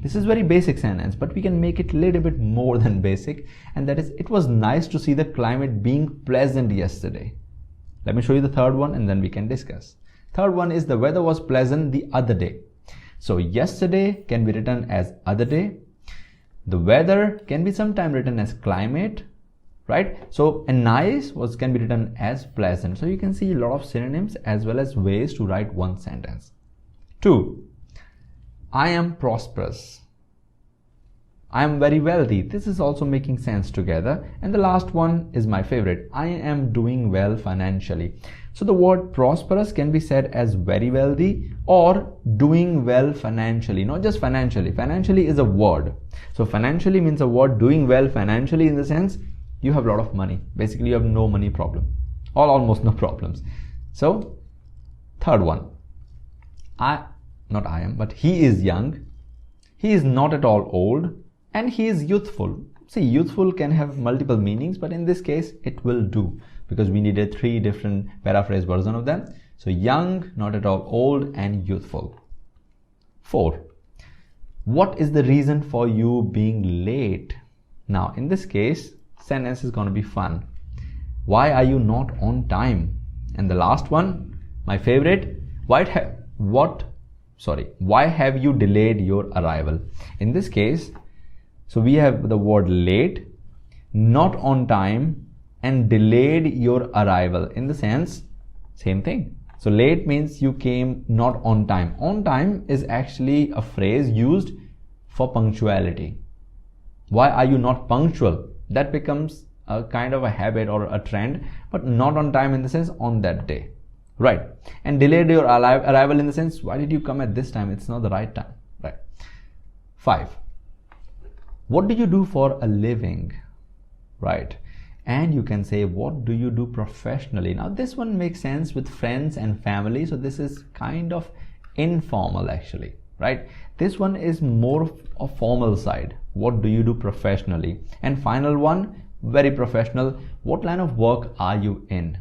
This is very basic sentence, but we can make it a little bit more than basic, and that is, it was nice to see the climate being pleasant yesterday. Let me show you the third one and then we can discuss. Third one is the weather was pleasant the other day. So yesterday can be written as other day. The weather can be sometime written as climate, right? So and nice can be written as pleasant. So you can see a lot of synonyms as well as ways to write one sentence. 2. I am prosperous. I am very wealthy. This is also making sense together. And the last one is my favorite. I am doing well financially. So the word prosperous can be said as very wealthy or doing well financially, not just financially. Financially is a word. So financially means a word. Doing well financially in the sense you have a lot of money. Basically you have no money problem or almost no problems. So third one, but he is young, he is not at all old, and he is youthful. See, youthful can have multiple meanings, but in this case it will do because we needed 3 different paraphrase versions of them. So young, not at all old, and youthful. 4. What is the reason for you being late? Now in this case, sentence is going to be fun. Why are you not on time? And the last one, my favorite, why have you delayed your arrival? In this case, so we have the word late, not on time, and delayed your arrival. In the sense, same thing. So late means you came not on time. On time is actually a phrase used for punctuality. Why are you not punctual? That becomes a kind of a habit or a trend, but not on time in the sense on that day. Right. And delayed your arrival in the sense, why did you come at this time? It's not the right time. Right. 5. What do you do for a living? Right. And you can say, what do you do professionally? Now this one makes sense with friends and family. So this is kind of informal actually, right? This one is more of a formal side. What do you do professionally? And final one, very professional. What line of work are you in?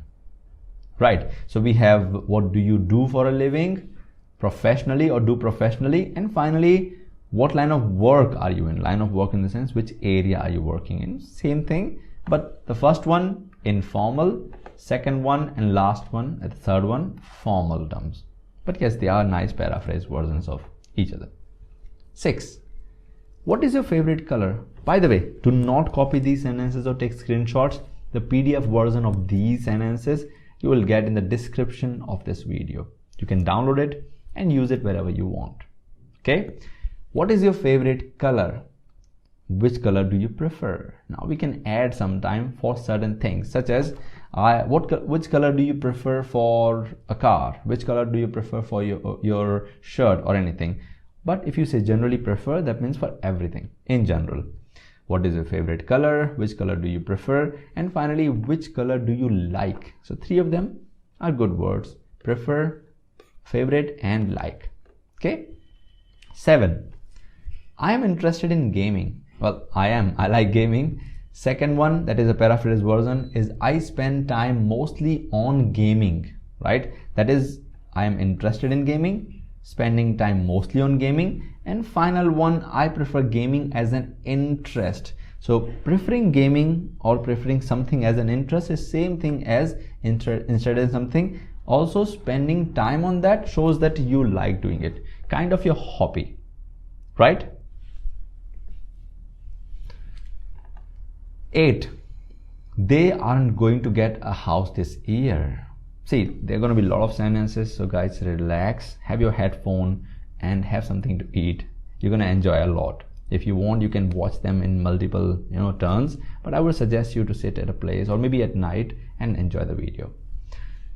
Right. So we have what do you do for a living, professionally or do professionally, and finally, what line of work are you in? Line of work in the sense, which area are you working in? Same thing, but the first one informal, second one and last one, the third one formal terms. But yes, they are nice paraphrase versions of each other. 6. What is your favorite color? By the way, do not copy these sentences or take screenshots. The PDF version of these sentences you will get in the description of this video. You can download it and use it wherever you want. Okay. What is your favorite color? Which color do you prefer? Now we can add some time for certain things such as which color do you prefer for a car? Which color do you prefer for your shirt or anything? But if you say generally prefer, that means for everything in general. What is your favorite color? Which color do you prefer? And finally, which color do you like? So 3 of them are good words: prefer, favorite, and like. Okay. 7. I am interested in gaming. Well, I like gaming. Second one, that is a paraphrase version, is I spend time mostly on gaming, right? That is, I am interested in gaming, spending time mostly on gaming. And final one, I prefer gaming as an interest. So preferring gaming or preferring something as an interest is same thing as interested in something. Also spending time on that shows that you like doing it, kind of your hobby, right? 8. They aren't going to get a house this year. See, there are going to be a lot of sentences, so guys, relax, have your headphone and have something to eat. You're going to enjoy a lot. If you want, you can watch them in multiple turns, but I would suggest you to sit at a place or maybe at night and enjoy the video.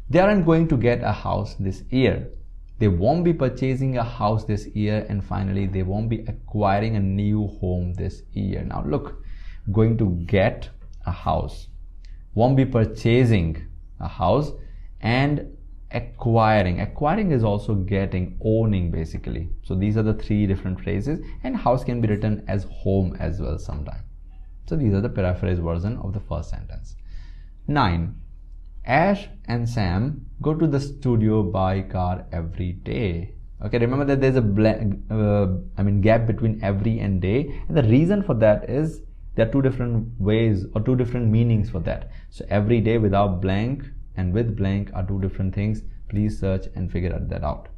They aren't going to get a house this year. They won't be purchasing a house this year. And finally, they won't be acquiring a new home this year. Now look, going to get a house, won't be purchasing a house, and acquiring is also getting, owning basically. So these are the 3 different phrases, and house can be written as home as well sometime. So these are the paraphrase version of the first sentence. 9. Ash and Sam go to the studio by car every day. Okay, remember that there's a gap between every and day, and the reason for that is there are two different ways or two different meanings for that. So every day without blank and with blank are two different things. Please search and figure that out.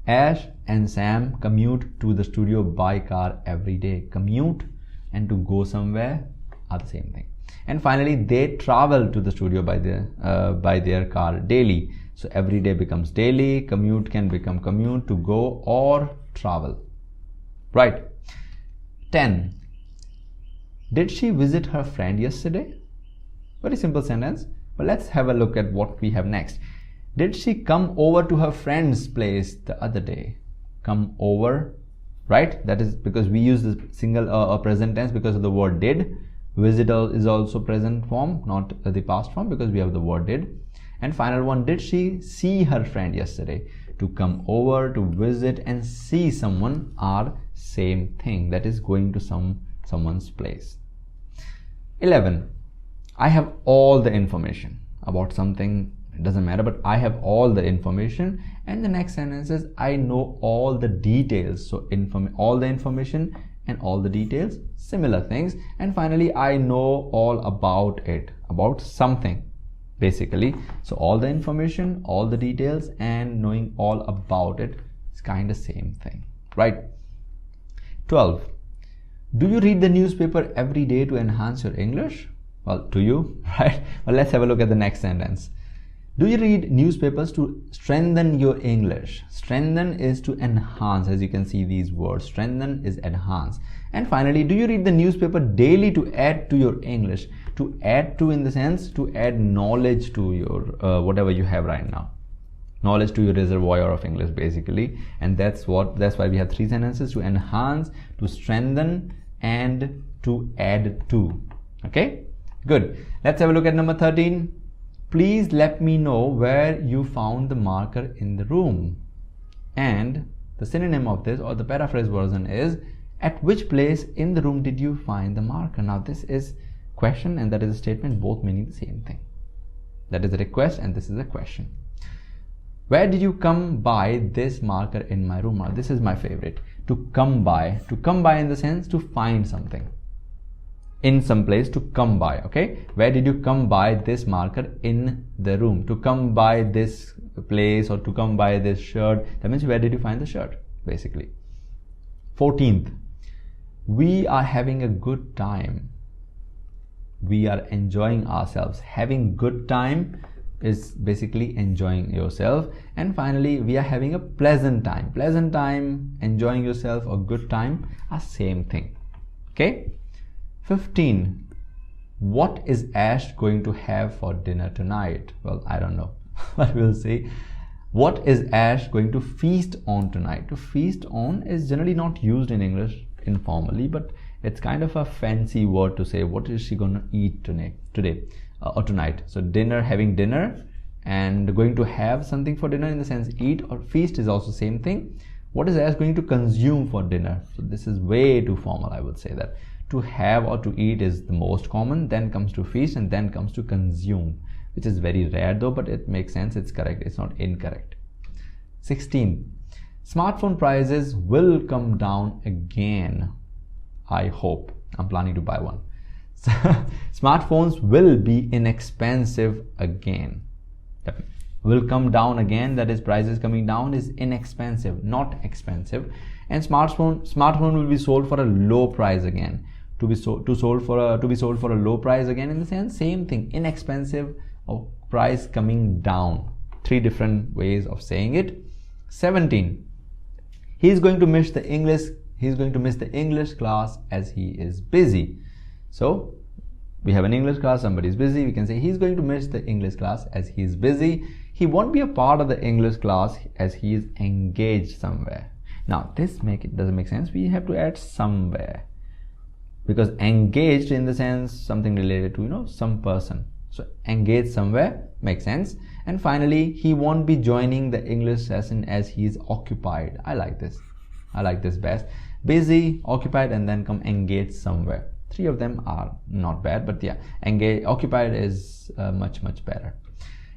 Ash and Sam commute to the studio by car every day. Commute and to go somewhere are the same thing. And finally, they travel to the studio by their car daily. So every day becomes daily, commute can become commute, to go or travel. Right. 10. Did she visit her friend yesterday? Very simple sentence. But let's have a look at what we have next. Did she come over to her friend's place the other day? Come over, right? That is because we use the single present tense because of the word did. Visit is also present form, not the past form, because we have the word did. And final one, did she see her friend yesterday? To come over, to visit and see someone are same thing. That is going to someone's place. 11. I have all the information about something. It doesn't matter, but I have all the information. And the next sentence is I know all the details. So all the information and all the details, similar things. And finally, I know all about it, about something basically. So all the information, all the details and knowing all about it is kind of same thing, right? 12. Do you read the newspaper every day to enhance your English? Well, do you? Right? Well, let's have a look at the next sentence. Do you read newspapers to strengthen your English? Strengthen is to enhance. As you can see, these words, strengthen is enhance. And finally, do you read the newspaper daily to add to your English? To add to, in the sense to add knowledge to your whatever you have right now, knowledge to your reservoir of English basically. And that's why we have three sentences: to enhance, to strengthen and to add to. Okay, good. Let's have a look at number 13. Please let me know where you found the marker in the room. And the synonym of this, or the paraphrase version, is at which place in the room did you find the marker? Now this is question and that is a statement, both meaning the same thing. That is a request and this is a question. Where did you come by this marker in my room? Now this is my favorite. To come by in the sense to find something in some place, to come by. Okay, where did you come by this marker in the room? To come by this place or to come by this shirt, that means where did you find the shirt basically. 14th, we are having a good time. We are enjoying ourselves. Having good time is basically enjoying yourself. And finally, we are having a pleasant time. Pleasant time, enjoying yourself, or good time are same thing. Okay. 15. What is Ash going to have for dinner tonight? Well, I don't know, but we'll see. What is Ash going to feast on tonight? To feast on is generally not used in English informally, but it's kind of a fancy word to say what is she going to eat today or tonight. So dinner, having dinner, and going to have something for dinner in the sense eat, or feast is also same thing. What is Ash going to consume for dinner? So this is way too formal, I would say that. To have or to eat is the most common, then comes to feast, and then comes to consume, which is very rare though, but it makes sense, it's correct, it's not incorrect. 16. Smartphone prices will come down again. I hope. I'm planning to buy one. So, smartphones will be inexpensive again. Will come down again, that is prices coming down, is inexpensive, not expensive. And smartphone will be sold for a low price again. To be sold for a low price again, in the sense same thing, inexpensive or price coming down. Three different ways of saying it. 17. He's going to miss the English class as he is busy. So we have an English class, somebody is busy, we can say he's going to miss the English class as he is busy. He won't be a part of the English class as he is engaged somewhere. Now this doesn't make sense. We have to add somewhere, because engaged in the sense something related to some person. So engaged somewhere makes sense. And finally, he won't be joining the English session as he is occupied. I like this best. Busy, occupied, and then come engaged somewhere. Three of them are not bad, but yeah, engaged, occupied is much better.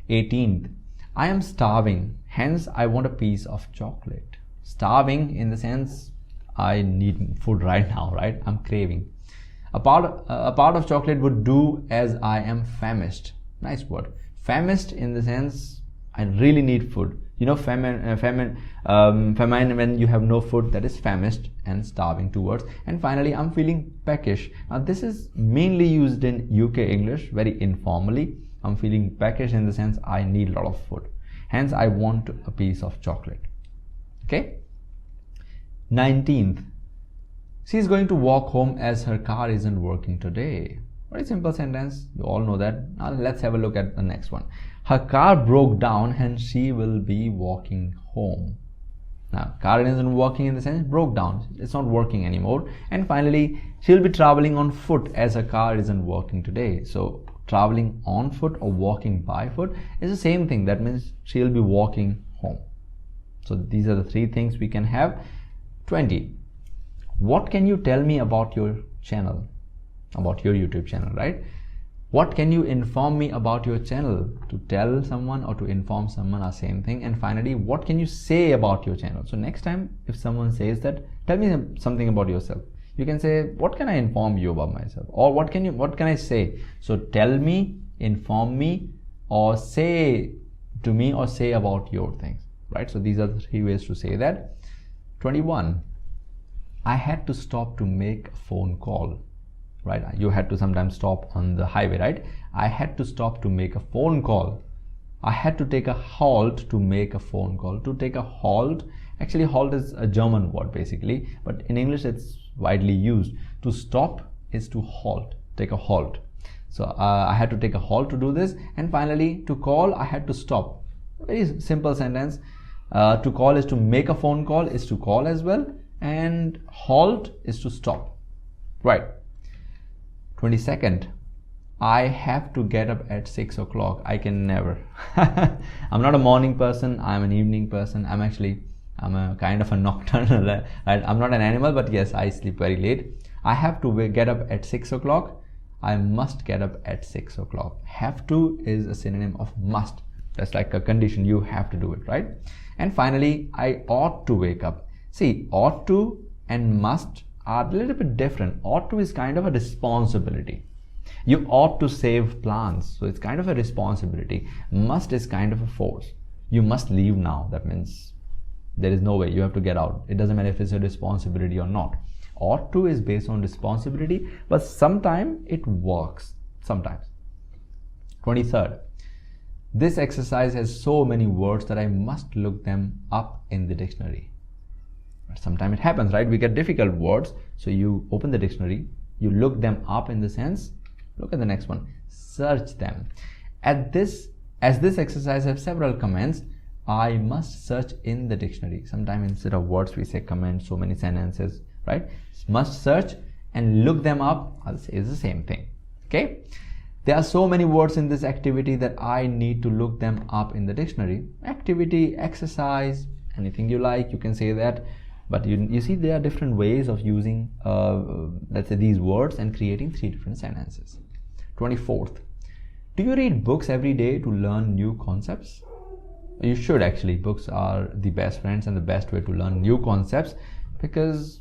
18th, I am starving. hence I want a piece of chocolate. Starving in the sense I need food right now, right? I'm craving. A part of chocolate would do as I am famished. Nice word. Famished in the sense I really need food. You know, famine when you have no food, that is famished, and starving, two words. And finally, I'm feeling peckish. Now this is mainly used in UK English very informally. I'm feeling peckish in the sense I need a lot of food. Hence, I want a piece of chocolate. Okay. 19th. She is going to walk home as her car isn't working today. Very simple sentence. You all know that. Now let's have a look at the next one. Her car broke down and she will be walking home. Now, car isn't working in the sense broke down. It's not working anymore. And finally, she'll be traveling on foot as her car isn't working today. So, traveling on foot or walking by foot is the same thing. That means she'll be walking home. So, these are the three things we can have. 20. What can you tell me about your channel? About your YouTube channel, right? What can you inform me about your channel? To tell someone or to inform someone are same thing. And finally, what can you say about your channel? So next time if someone says that, tell me something about yourself, you can say, what can I inform you about myself? Or what can I say? So tell me, inform me, or say to me, or say about your things, right? So these are the three ways to say that. 21. I had to stop to make a phone call. Right, you had to sometimes stop on the highway, right? I had to stop to make a phone call. I had to take a halt to make a phone call. To take a halt, actually halt is a German word basically, but in English it's widely used. To stop is to halt, take a halt. So I had to take a halt to do this. And finally, to call, I had to stop. Very simple sentence. To call is to make a phone call, is to call as well, and halt is to stop, right? 22nd, I have to get up at 6 o'clock. I can never. I'm not a morning person. I'm an evening person. I'm a kind of a nocturnal. Right? I'm not an animal, but yes, I sleep very late. I have to get up at 6 o'clock. I must get up at 6 o'clock. Have to is a synonym of must. That's like a condition. You have to do it, right? And finally, I ought to wake up. See, ought to and must are a little bit different. Ought to is kind of a responsibility. You ought to save plants, so it's kind of a responsibility. Must is kind of a force. You must leave now. That means there is no way, you have to get out. It doesn't matter if it's a responsibility or not. Ought to is based on responsibility, but sometimes it works. Sometimes. 23rd. This exercise has so many words that I must look them up in the dictionary. Sometimes it happens, right? We get difficult words, so you open the dictionary, you look them up in the sense, look at the next one, search them. As this exercise has several comments, I must search in the dictionary. Sometimes instead of words we say comment, so many sentences, right? Must search and look them up, I'll say is the same thing. Okay, there are so many words in this activity that I need to look them up in the dictionary. Activity, exercise, anything you like, you can say that. But you see, there are different ways of using, let's say, these words and creating three different sentences. 24th. Do you read books every day to learn new concepts? You should actually. Books are the best friends and the best way to learn new concepts, because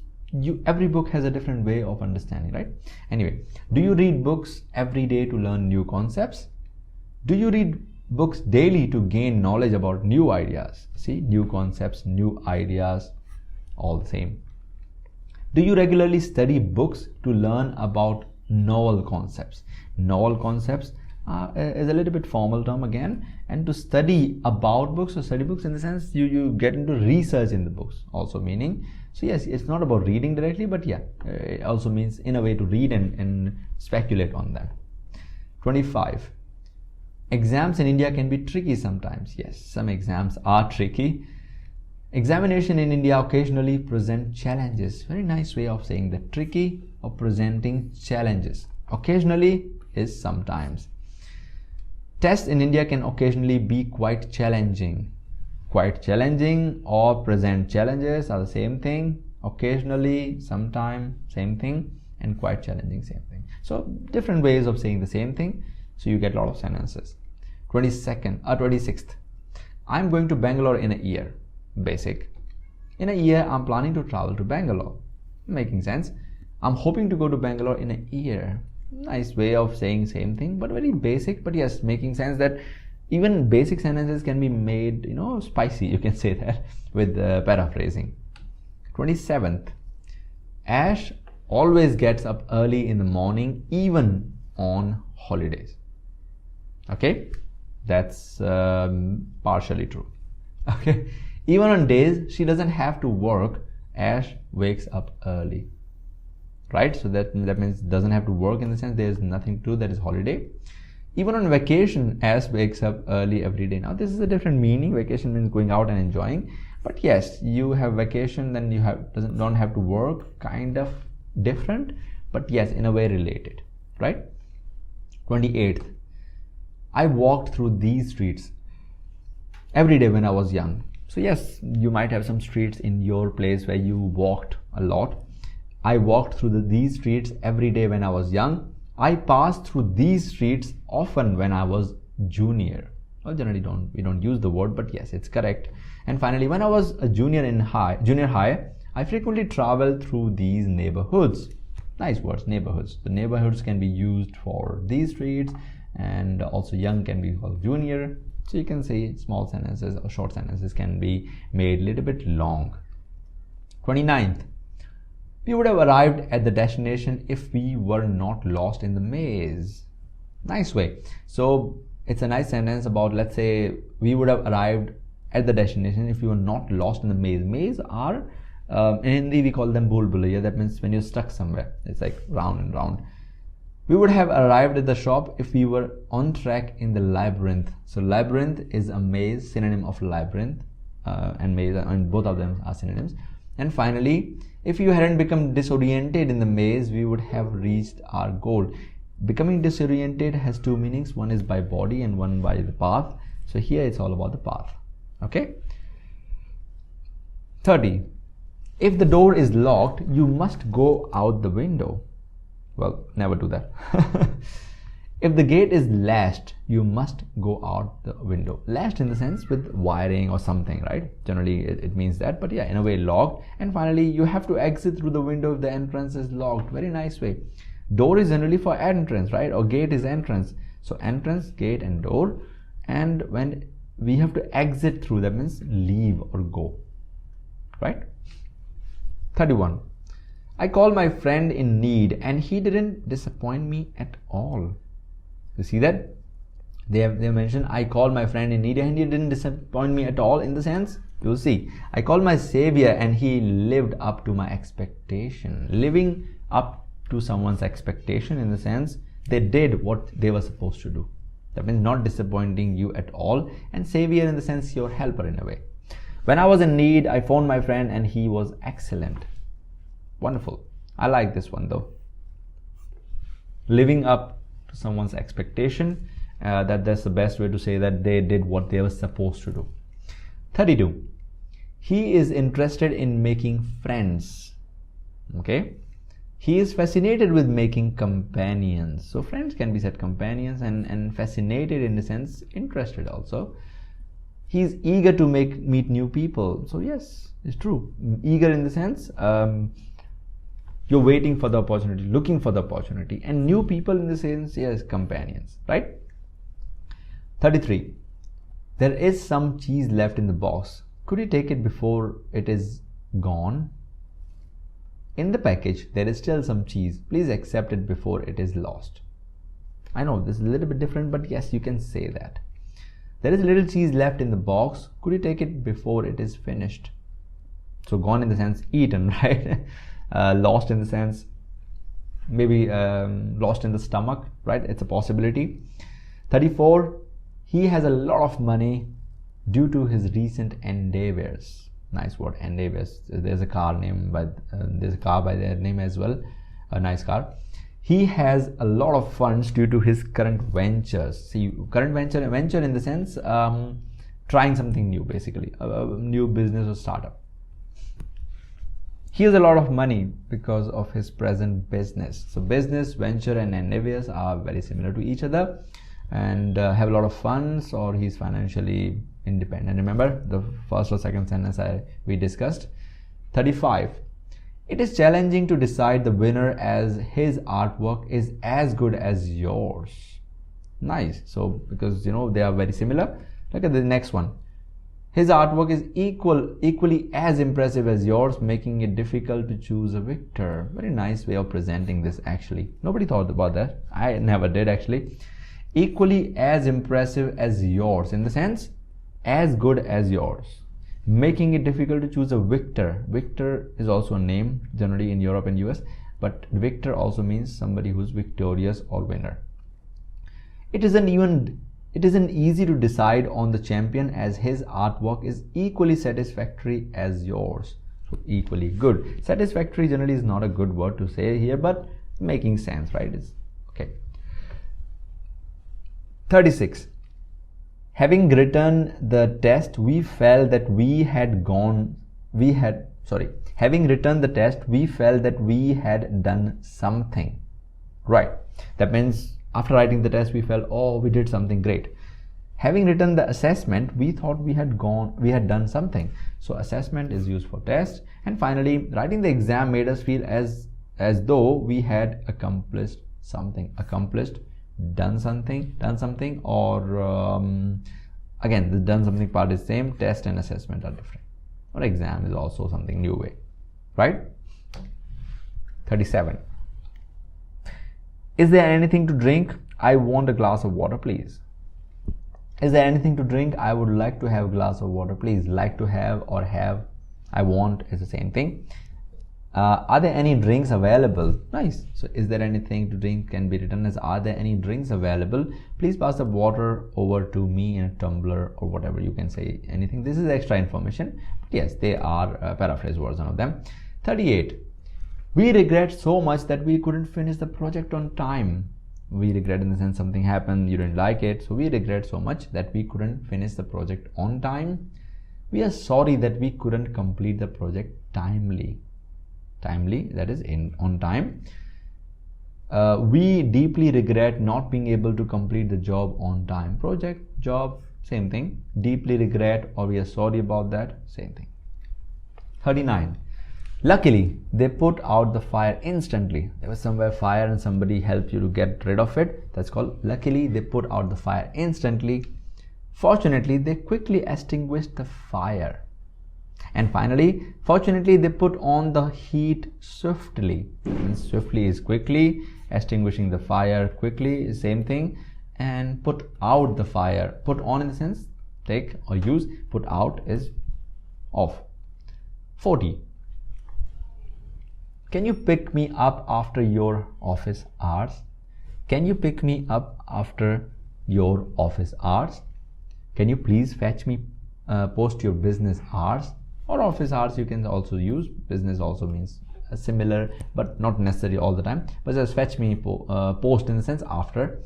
every book has a different way of understanding, right? Anyway, do you read books every day to learn new concepts? Do you read books daily to gain knowledge about new ideas? See, new concepts, new ideas, all the same. Do you regularly study books to learn about novel concepts? Novel concepts is a little bit formal term again, and to study about books, or study books in the sense you get into research in the books also, meaning, so yes, it's not about reading directly, but yeah, it also means in a way to read and speculate on them. 25. Exams in India can be tricky sometimes. Yes, some exams are tricky. Examination in India occasionally present challenges. Very nice way of saying that. Tricky or presenting challenges. Occasionally is sometimes. Tests in India can occasionally be quite challenging. Quite challenging or present challenges are the same thing. Occasionally, sometime, same thing. And quite challenging, same thing. So different ways of saying the same thing. So you get a lot of sentences. 26th. I'm going to Bangalore in a year. Basic. In a year, I'm planning to travel to Bangalore. Making sense. I'm hoping to go to Bangalore in a year. Nice way of saying same thing, but very basic, but yes, making sense that even basic sentences can be made, spicy, you can say that with paraphrasing. 27th. Ash always gets up early in the morning, even on holidays. Okay, that's partially true. Okay, even on days she doesn't have to work, Ash wakes up early. Right, so that means doesn't have to work, in the sense there is nothing to do, that is holiday. Even on vacation, Ash wakes up early every day. Now this is a different meaning. Vacation means going out and enjoying, but yes, you have vacation, then you don't have to work, kind of different, but yes, in a way related, right? 28th. I walked through these streets every day when I was young. So yes, you might have some streets in your place where you walked a lot. I walked through these streets every day when I was young. I passed through these streets often when I was junior. Well, generally we don't use the word, but yes, it's correct. And finally, when I was a junior high, I frequently traveled through these neighborhoods. Nice words, neighborhoods. The neighborhoods can be used for these streets, and also young can be called junior. So you can say small sentences or short sentences can be made a little bit long. 29th. We would have arrived at the destination if we were not lost in the maze. Nice way. So it's a nice sentence about, let's say, we would have arrived at the destination if we were not lost in the maze. Maze are, in Hindi we call them bhul bhulaiya. That means when you're stuck somewhere. It's like round and round. We would have arrived at the shop if we were on track in the labyrinth. So labyrinth is a maze, synonym of labyrinth, and maze, and both of them are synonyms. And finally, if you hadn't become disoriented in the maze, we would have reached our goal. Becoming disoriented has two meanings. One is by body and one by the path. So here it's all about the path. Okay. 30. If the door is locked, you must go out the window. Well, never do that. If the gate is latched, you must go out the window. Latched in the sense with wiring or something, right? Generally it means that, but yeah, in a way locked. And finally, you have to exit through the window if the entrance is locked. Very nice way. Door is generally for entrance, right? Or gate is entrance. So entrance, gate and door. And when we have to exit through, that means leave or go, right? 31. I called my friend in need and he didn't disappoint me at all. You see that? They mentioned I called my friend in need and he didn't disappoint me at all, in the sense, you'll see. I called my savior and he lived up to my expectation. Living up to someone's expectation, in the sense they did what they were supposed to do. That means not disappointing you at all. And savior in the sense your helper in a way. When I was in need, I phoned my friend and he was excellent. Wonderful. I like this one though. Living up to someone's expectation, that's the best way to say that they did what they were supposed to do. 32. He is interested in making friends. Okay. He is fascinated with making companions. So friends can be said companions, and fascinated in the sense interested also. He is eager to meet new people. So yes, it's true. Eager in the sense you're waiting for the opportunity, looking for the opportunity, and new people in the sense, yes, companions, right? 33. There is some cheese left in the box. Could you take it before it is gone? In the package, there is still some cheese. Please accept it before it is lost. I know this is a little bit different, but yes, you can say that. There is a little cheese left in the box. Could you take it before it is finished? So gone in the sense eaten, right? Lost in the sense maybe lost in the stomach, right? It's a possibility. 34. He has a lot of money due to his recent endeavors. Nice word, endeavors. There's a car by their name as well. A nice car. He has a lot of funds due to his current ventures. See, current venture in the sense trying something new, basically a new business or startup. He has a lot of money because of his present business. So business, venture and endeavors are very similar to each other, and have a lot of funds, or he's financially independent. Remember the first or second sentence we discussed. 35. It is challenging to decide the winner as his artwork is as good as yours. Nice. So because you know they are very similar. Look at the next one. His artwork is equally as impressive as yours, making it difficult to choose a victor. Very nice way of presenting this actually. Nobody thought about that. I never did actually. Equally as impressive as yours, in the sense as good as yours, making it difficult to choose a victor. Victor is also a name generally in Europe and US, but victor also means somebody who's victorious or winner. It isn't easy to decide on the champion as his artwork is equally satisfactory as yours. So equally good. Satisfactory generally is not a good word to say here, but making sense, right? It's okay. 36. Having written the test, we felt that having written the test, we felt that we had done something. Right. That means after writing the test, we felt, oh, we did something great. Having written the assessment, we thought we had done something. So assessment is used for test. And finally, writing the exam made us feel as though we had accomplished something. Done something, or again, the done something part is same. Test and assessment are different. Or exam is also something new way, right? 37. Is there anything to drink? I want a glass of water, please. Is there anything to drink? I would like to have a glass of water, please. Like to have or have, I want is the same thing. Are there any drinks available? Nice. So is there anything to drink can be written as are there any drinks available? Please pass the water over to me in a tumbler, or whatever you can say, anything. This is extra information, but yes, they are a paraphrase version of them. 38. We regret so much that we couldn't finish the project on time. We regret in the sense something happened, you didn't like it, so we regret so much that we couldn't finish the project on time. We are sorry that we couldn't complete the project timely, that is on time. We deeply regret not being able to complete the job on time. Project, job, same thing. Deeply regret, or we are sorry about that, same thing. 39. Luckily, they put out the fire instantly. There was somewhere fire and somebody helped you to get rid of it. That's called luckily they put out the fire instantly. Fortunately, they quickly extinguished the fire. And finally, fortunately, they put on the heat swiftly. Swiftly is quickly, extinguishing the fire quickly is same thing, and put out the fire. Put on in the sense take or use, put out is off. 40. Can you pick me up after your office hours? Can you pick me up after your office hours? Can you please fetch me post your business hours? Or office hours you can also use. Business also means similar, but not necessarily all the time. But just fetch me post in the sense after.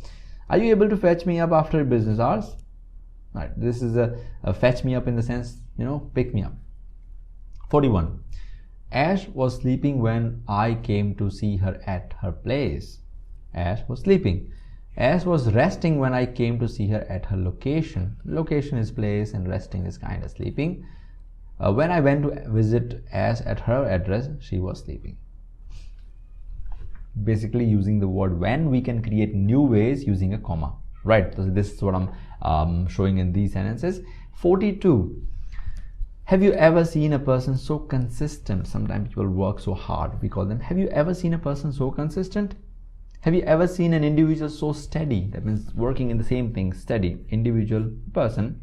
Are you able to fetch me up after business hours? Right. This is a fetch me up in the sense, pick me up. 41. Ash was sleeping when I came to see her at her place. Ash was sleeping. Ash was resting when I came to see her at her location. Location is place and resting is kind of sleeping. When I went to visit Ash at her address, she was sleeping. Basically, using the word when, we can create new ways using a comma. Right, so this is what I'm showing in these sentences. 42. Have you ever seen a person so consistent? Sometimes people work so hard. We call them, have you ever seen a person so consistent? Have you ever seen an individual so steady? That means working in the same thing, steady, individual, person.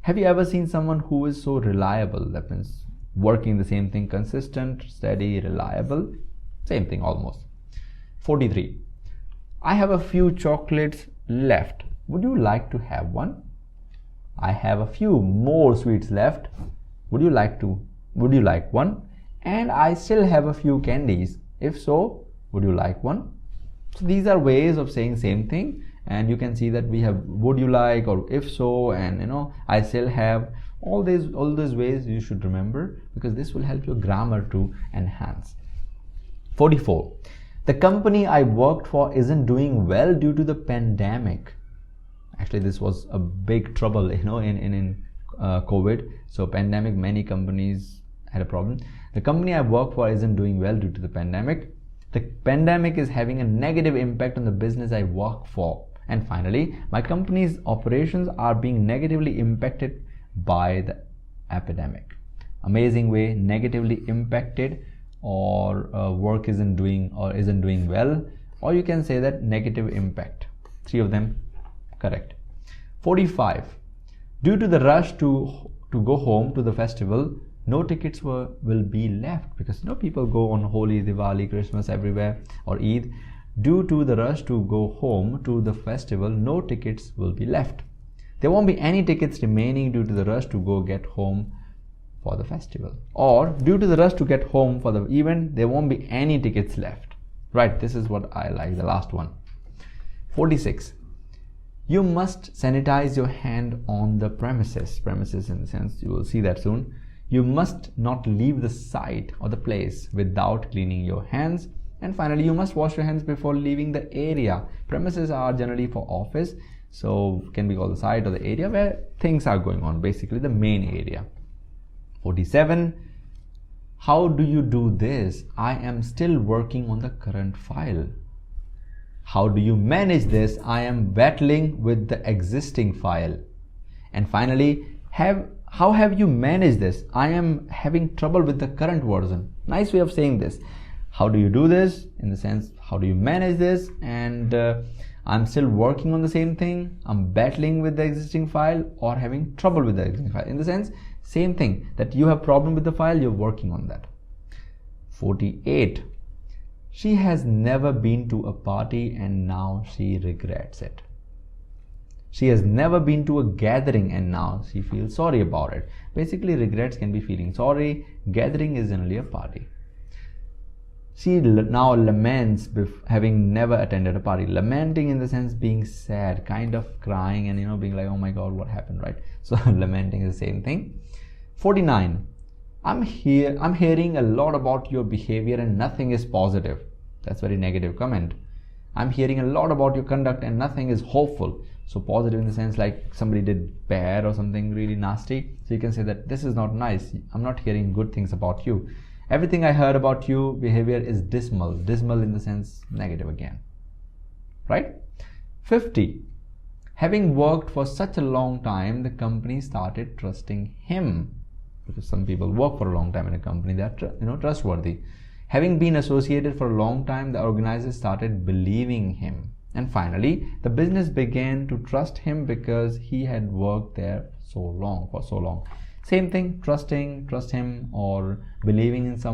Have you ever seen someone who is so reliable? That means working the same thing, consistent, steady, reliable, same thing almost. 43. I have a few chocolates left. Would you like to have one? I have a few more sweets left. Would you like one? And I still have a few candies. If so, would you like one? So these are ways of saying same thing, and you can see that we have would you like or if so, and I still have. All these ways you should remember, because this will help your grammar to enhance. 44. The company I worked for isn't doing well due to the pandemic. Actually, this was a big trouble, you know, in COVID. So pandemic, many companies had a problem. The company I work for isn't doing well due to the pandemic. The pandemic is having a negative impact on the business I work for. And finally, my company's operations are being negatively impacted by the epidemic. Amazing way, negatively impacted, or work isn't doing well, or you can say that negative impact. 3 of them correct. 45. Due to the rush to go home to the festival, no tickets will be left, because people go on Holi, Diwali, Christmas, everywhere, or Eid. Due to the rush to go home to the festival, no tickets will be left. There won't be any tickets remaining due to the rush to go get home for the festival. Or due to the rush to get home for the event, there won't be any tickets left. Right, this is what I like, the last one. 46. You must sanitize your hand on the premises. Premises in the sense, you will see that soon. You must not leave the site or the place without cleaning your hands. And finally, you must wash your hands before leaving the area. Premises are generally for office, so can be called the site or the area where things are going on, basically the main area. 47. How do you do this? I am still working on the current file. How do you manage this? I am battling with the existing file. And finally, how have you managed this? I am having trouble with the current version. Nice way of saying this. How do you do this? In the sense, how do you manage this? And I'm still working on the same thing. I'm battling with the existing file, or having trouble with the existing file. In the sense, same thing, that you have problem with the file, you're working on that. 48. She has never been to a party and now she regrets it. She has never been to a gathering and now she feels sorry about it. Basically, regrets can be feeling sorry. Gathering is generally a party. She now laments having never attended a party. Lamenting in the sense being sad, kind of crying and being like, oh my god, what happened, right? So lamenting is the same thing. 49. I'm hearing a lot about your behavior and nothing is positive. That's very negative comment. I'm hearing a lot about your conduct and nothing is hopeful. So positive in the sense like somebody did bad or something really nasty. So you can say that this is not nice. I'm not hearing good things about you. Everything I heard about you behavior is dismal. Dismal in the sense negative again. Right? 50. Having worked for such a long time, the company started trusting him. Because some people work for a long time in a company, they are trustworthy. Having been associated for a long time, the organizers started believing him. And finally, the business began to trust him because he had worked there for so long. Same thing, trust him or believing in someone.